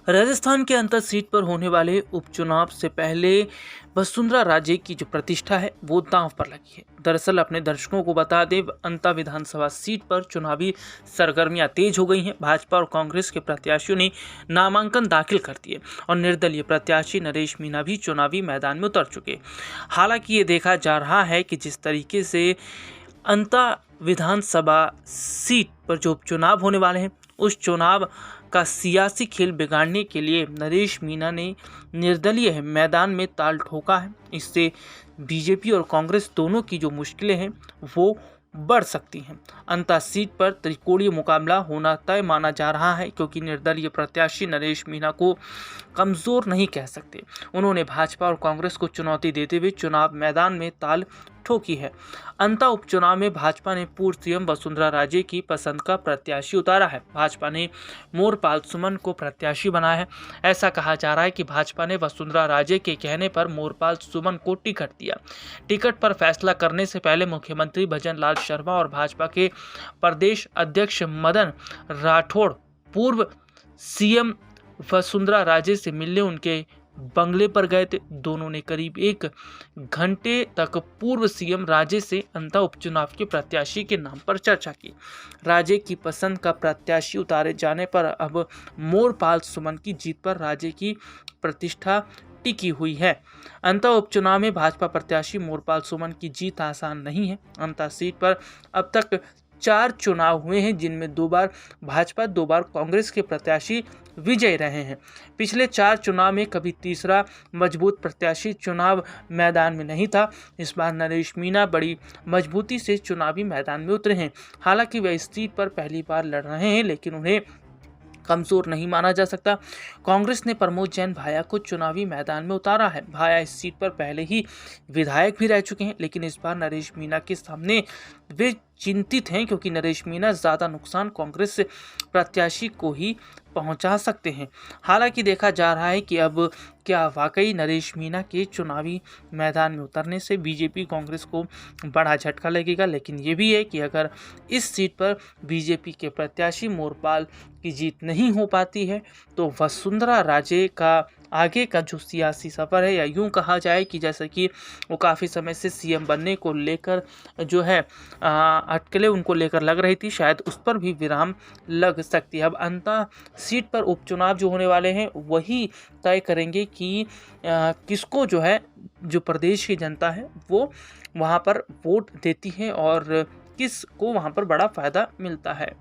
राजस्थान के अंतर सीट पर होने वाले उपचुनाव से पहले वसुंधरा राजे की जो प्रतिष्ठा है वो दांव पर लगी है। दरअसल अपने दर्शकों को बता दें, अंता विधानसभा सीट पर चुनावी सरगर्मियां तेज हो गई हैं। भाजपा और कांग्रेस के प्रत्याशियों ने नामांकन दाखिल कर दिए और निर्दलीय प्रत्याशी नरेश मीणा भी चुनावी मैदान में उतर चुके। हालांकि ये देखा जा रहा है कि जिस तरीके से अंता विधानसभा सीट पर जो उपचुनाव होने वाले हैं, उस चुनाव का सियासी खेल बिगाड़ने के लिए नरेश मीणा ने निर्दलीय मैदान में ताल ठोका है। इससे बीजेपी और कांग्रेस दोनों की जो मुश्किलें हैं वो बढ़ सकती हैं। अंता सीट पर त्रिकोणीय मुकाबला होना तय माना जा रहा है, क्योंकि निर्दलीय प्रत्याशी नरेश मीणा को कमजोर नहीं कह सकते। उन्होंने भाजपा और कांग्रेस को चुनौती देते हुए चुनाव मैदान में ताल ठोकी है। अंता उपचुनाव में भाजपा ने पूर्व सीएम वसुंधरा राजे की पसंद का प्रत्याशी उतारा है। भाजपा ने मोरपाल सुमन को प्रत्याशी बनाया है। ऐसा कहा जा रहा है कि भाजपा ने वसुंधरा राजे के कहने पर मोरपाल सुमन को टिकट दिया। टिकट पर फैसला करने से पहले मुख्यमंत्री भजन लाल शर्मा और भाजपा के प्रदेश अध्यक्ष मदन राठौड़ पूर्व सीएम वसुंधरा राजे से मिलने उनके बंगले पर गए थे। दोनों ने करीब 1 घंटे तक पूर्व सीएम राजे से अंता उपचुनाव के प्रत्याशी के नाम पर चर्चा की। राजे की पसंद का प्रत्याशी उतारे जाने पर अब मोरपाल सुमन की जीत पर राजे की प्रतिष्ठा टिकी हुई है। अंता उपचुनाव में भाजपा प्रत्याशी मोरपाल सुमन की जीत आसान नहीं है। अंता सीट पर अब तक 4 चुनाव हुए हैं, जिनमें 2 बार भाजपा 2 बार कांग्रेस के प्रत्याशी विजयी रहे हैं। पिछले 4 चुनाव में कभी तीसरा मजबूत प्रत्याशी चुनाव मैदान में नहीं था। इस बार नरेश मीणा बड़ी मजबूती से चुनावी मैदान में उतरे हैं। हालांकि वे इस सीट पर पहली बार लड़ रहे हैं, लेकिन उन्हें कमजोर नहीं माना जा सकता। कांग्रेस ने प्रमोद जैन भाया को चुनावी मैदान में उतारा है। भाया इस सीट पर पहले ही विधायक भी रह चुके हैं, लेकिन इस बार नरेश मीणा के सामने वे चिंतित हैं, क्योंकि नरेश मीणा ज़्यादा नुकसान कांग्रेस प्रत्याशी को ही पहुंचा सकते हैं। हालांकि देखा जा रहा है कि अब क्या वाकई नरेश मीणा के चुनावी मैदान में उतरने से बीजेपी कांग्रेस को बड़ा झटका लगेगा। लेकिन ये भी है कि अगर इस सीट पर बीजेपी के प्रत्याशी मोरपाल की जीत नहीं हो पाती है, तो वसुंधरा राजे का आगे का जो सियासी सफ़र है, या यूं कहा जाए कि जैसे कि वो काफ़ी समय से सीएम बनने को लेकर जो है अटकलें उनको लेकर लग रही थी, शायद उस पर भी विराम लग सकती है। अब अंता सीट पर उपचुनाव जो होने वाले हैं वही तय करेंगे कि किसको जो है, जो प्रदेश की जनता है वो वहाँ पर वोट देती है और किस को वहाँ पर बड़ा फ़ायदा मिलता है।